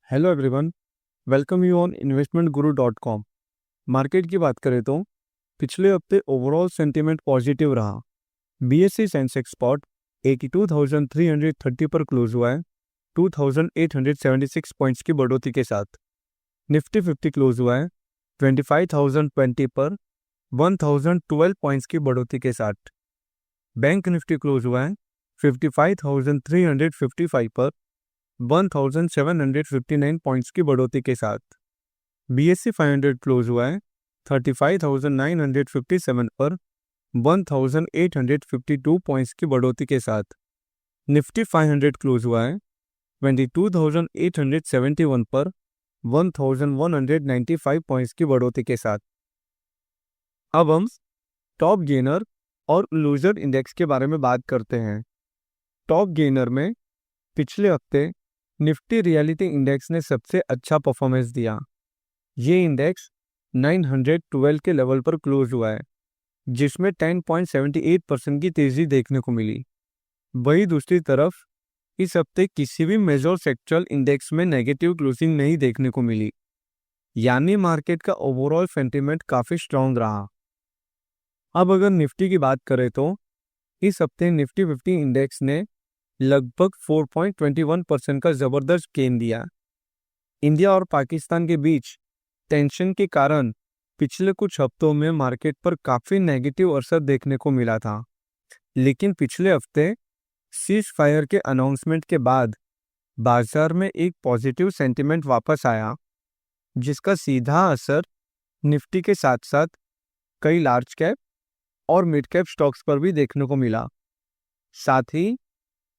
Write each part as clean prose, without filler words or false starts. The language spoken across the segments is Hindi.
Hello everyone, welcome you on investmentguru.com। Market की बात करें तो पिछले हफ्ते ओवरऑल सेंटीमेंट पॉजिटिव रहा। बीएसई सेंसेक्स स्पॉट 82,330 पर क्लोज हुआ है 2,876 पॉइंट्स की बढ़ोतरी के साथ। निफ्टी 50 क्लोज हुआ है 25,020 पर 1,012 पॉइंट्स की बढ़ोतरी के साथ। बैंक निफ्टी क्लोज हुआ है 55,355 पर 1,759 पॉइंट्स की बढ़ोतरी के साथ। बीएसई 500 क्लोज हुआ है 35,957 पर 1,852 पॉइंट्स की बढ़ोतरी के साथ। निफ्टी 500 क्लोज हुआ है 22,871 पर 1,195 पॉइंट्स की बढ़ोतरी के साथ। अब हम टॉप गेनर और लूजर इंडेक्स के बारे में बात करते हैं। टॉप गेनर में पिछले हफ्ते निफ्टी रियलिटी इंडेक्स ने सबसे अच्छा परफॉर्मेंस दिया। ये इंडेक्स 912 के लेवल पर क्लोज हुआ है, जिसमें 10.78% की तेजी देखने को मिली। वहीं दूसरी तरफ इस हफ्ते किसी भी मेजर सेक्टरल इंडेक्स में नेगेटिव क्लोजिंग नहीं देखने को मिली, यानी मार्केट का ओवरऑल सेंटीमेंट काफी स्ट्रांग रहा। अब अगर निफ्टी की बात करें तो इस हफ्ते निफ्टी 50 इंडेक्स ने लगभग 4.21% का जबरदस्त गेन दिया। इंडिया और पाकिस्तान के बीच टेंशन के कारण पिछले कुछ हफ्तों में मार्केट पर काफी नेगेटिव असर देखने को मिला था, लेकिन पिछले हफ्ते सीज फायर के अनाउंसमेंट के बाद बाजार में एक पॉजिटिव सेंटीमेंट वापस आया, जिसका सीधा असर निफ्टी के साथ साथ कई लार्ज कैप और मिड कैप स्टॉक्स पर भी देखने को मिला। साथ ही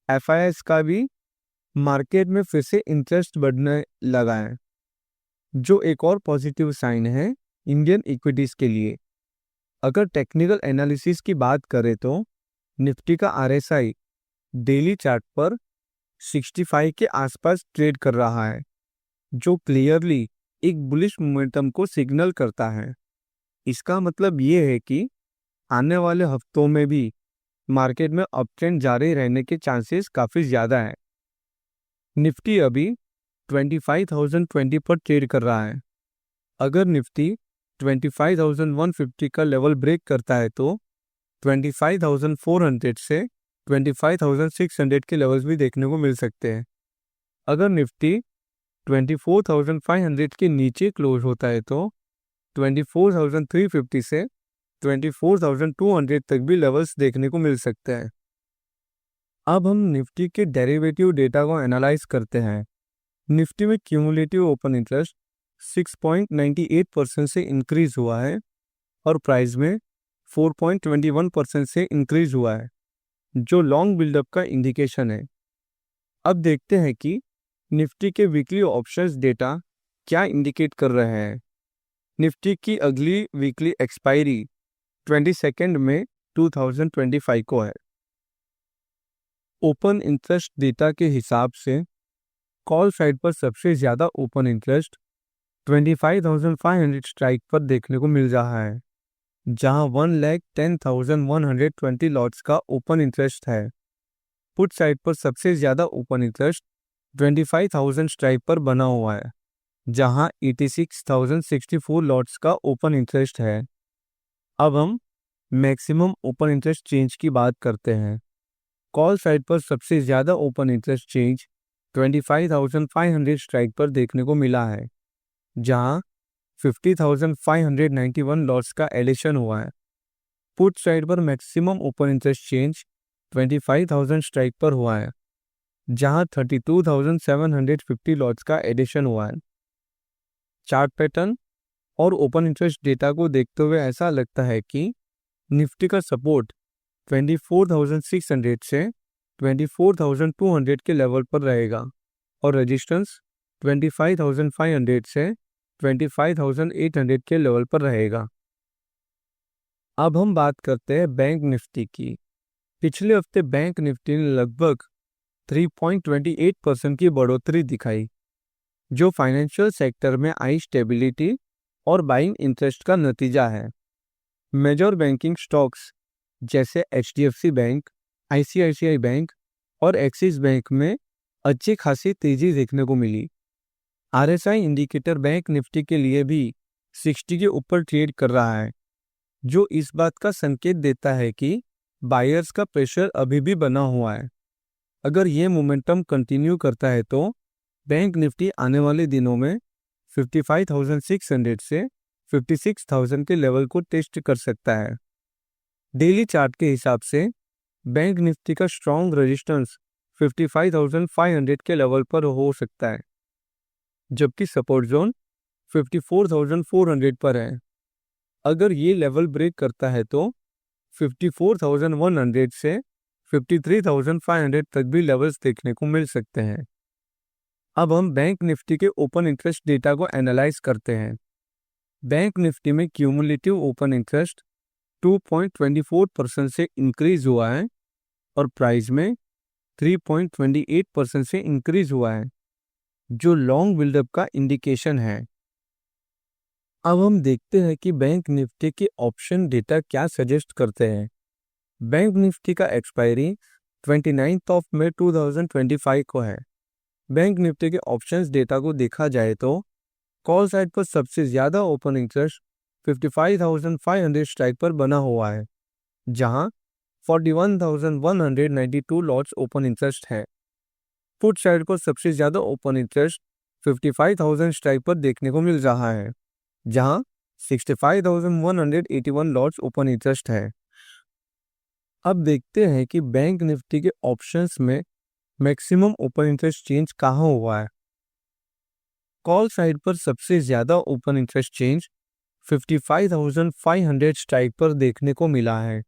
एफआईआईस का भी मार्केट में फिर से इंटरेस्ट बढ़ने लगा है, जो एक और पॉजिटिव साइन है इंडियन इक्विटीज के लिए। अगर टेक्निकल एनालिसिस की बात करें तो निफ्टी का आरएसआई डेली चार्ट पर 65 के आसपास ट्रेड कर रहा है, जो क्लियरली एक बुलिश मोमेंटम को सिग्नल करता है। इसका मतलब ये है कि आने वाले हफ्तों में भी मार्केट में अपट्रेंड जारी रहने के चांसेस काफी ज्यादा है। निफ्टी अभी 25,020 पर ट्रेड कर रहा है। अगर निफ्टी 25,150 का लेवल ब्रेक करता है तो 25,400 से 25,600 के लेवल्स भी देखने को मिल सकते हैं। अगर निफ्टी 24,500 के नीचे क्लोज होता है तो 24,350 से 24,200 तक भी लेवल्स देखने को मिल सकते हैं। अब हम निफ्टी के डेरिवेटिव डेटा को एनालाइज करते हैं। निफ्टी में क्यूमुलेटिव ओपन इंटरेस्ट 6.98% से इंक्रीज हुआ है और प्राइस में 4.21% से इंक्रीज हुआ है, जो लॉन्ग बिल्डअप का इंडिकेशन है। अब देखते हैं कि निफ्टी के वीकली ऑप्शंस डेटा क्या इंडिकेट कर रहे हैं। निफ्टी की अगली वीकली एक्सपायरी 22 मई 2025 को है। ओपन इंटरेस्ट डेटा के हिसाब से कॉल साइड पर सबसे ज्यादा ओपन इंटरेस्ट 25,500 स्ट्राइक पर देखने को मिल रहा है, जहां 1,10,120 लॉट्स का ओपन इंटरेस्ट है। पुट साइड पर सबसे ज्यादा ओपन इंटरेस्ट 25,000 स्ट्राइक पर बना हुआ है, जहां 86,064 लॉट्स का ओपन इंटरेस्ट है। अब हम मैक्सिमम ओपन इंटरेस्ट चेंज की बात करते हैं। कॉल साइड पर सबसे ज्यादा ओपन इंटरेस्ट चेंज 25,500 स्ट्राइक पर देखने को मिला है, जहां 50,591 लॉट्स का एडिशन हुआ है। पुट साइड पर maximum open interest change 25,000 strike पर हुआ है, जहां 32,750 लॉट्स का एडिशन हुआ है। चार्ट पैटर्न और ओपन इंटरेस्ट डेटा को देखते हुए ऐसा लगता है कि निफ्टी का सपोर्ट 24,600 से 24,200 के लेवल पर रहेगा और रेजिस्टेंस 25,500 से 25,800 के लेवल पर रहेगा। अब हम बात करते हैं बैंक निफ्टी की। पिछले हफ्ते बैंक निफ्टी ने लगभग 3.28% की बढ़ोतरी दिखाई, जो फाइनेंशियल सेक्टर में आई स्टेबिलिटी और बाइंग इंटरेस्ट का नतीजा है। मेजर बैंकिंग स्टॉक्स जैसे एचडीएफसी बैंक, आईसीआईसीआई बैंक और एक्सिस बैंक में अच्छी खासी तेजी देखने को मिली। RSI इंडिकेटर बैंक निफ्टी के लिए भी 60 के ऊपर ट्रेड कर रहा है, जो इस बात का संकेत देता है कि बायर्स का प्रेशर अभी भी बना हुआ है। अगर ये मोमेंटम कंटिन्यू करता है तो बैंक निफ्टी आने वाले दिनों में 55,600 से 56,000 के लेवल को टेस्ट कर सकता है। डेली चार्ट के हिसाब से बैंक निफ्टी का स्ट्रॉन्ग रेजिस्टेंस 55,500 के लेवल पर हो सकता है, जबकि सपोर्ट जोन 54,400 पर है। अगर ये लेवल ब्रेक करता है तो 54,100 से 53,500 तक भी लेवल्स देखने को मिल सकते हैं। अब हम बैंक निफ्टी के ओपन इंटरेस्ट डेटा को एनालाइज करते हैं। बैंक निफ्टी में क्यूमुलेटिव ओपन इंटरेस्ट 2.24% से इंक्रीज हुआ है और प्राइस में 3.28% से इंक्रीज हुआ है, जो लॉन्ग बिल्डअप का इंडिकेशन है। अब हम देखते हैं कि बैंक निफ्टी के ऑप्शन डेटा क्या सजेस्ट करते हैं। बैंक निफ्टी का एक्सपायरी 29 मई 2025 को है। बैंक निफ्टी के ऑप्शंस डेटा को देखा जाए तो कॉल साइड पर सबसे ज्यादा ओपन इंटरेस्ट 55,500 स्ट्राइक पर बना हुआ है, जहां 41,192 लॉट्स ओपन इंटरेस्ट है। पुट साइड पर सबसे ज्यादा ओपन इंटरेस्ट 55,000 स्ट्राइक पर देखने को मिल रहा है, जहां 65,181 लॉट्स ओपन इंटरेस्ट है। अब देखते हैं कि बैंक निफ्टी के ऑप्शंस में मैक्सिमम ओपन इंटरेस्ट चेंज कहाँ हुआ है। कॉल साइड पर सबसे ज्यादा ओपन इंटरेस्ट चेंज 55,500 स्ट्राइक पर देखने को मिला है,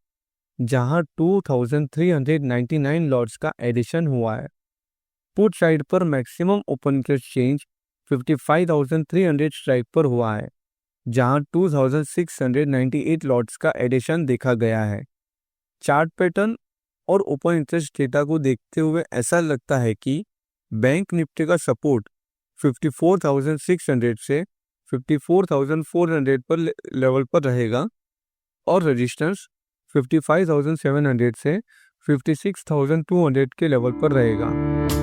जहां 2,399 लॉट्स का एडिशन हुआ है। पुट साइड पर maximum open interest change 55,300 strike पर हुआ है, जहां 2,698 लॉट्स का एडिशन देखा गया है। चार्ट पैटर्न और ओपन इंटरेस्ट डेटा को देखते हुए ऐसा लगता है कि बैंक निफ्टी का सपोर्ट 54,600 से 54,400 पर लेवल पर रहेगा और रेजिस्टेंस 55,700 से 56,200 के लेवल पर रहेगा।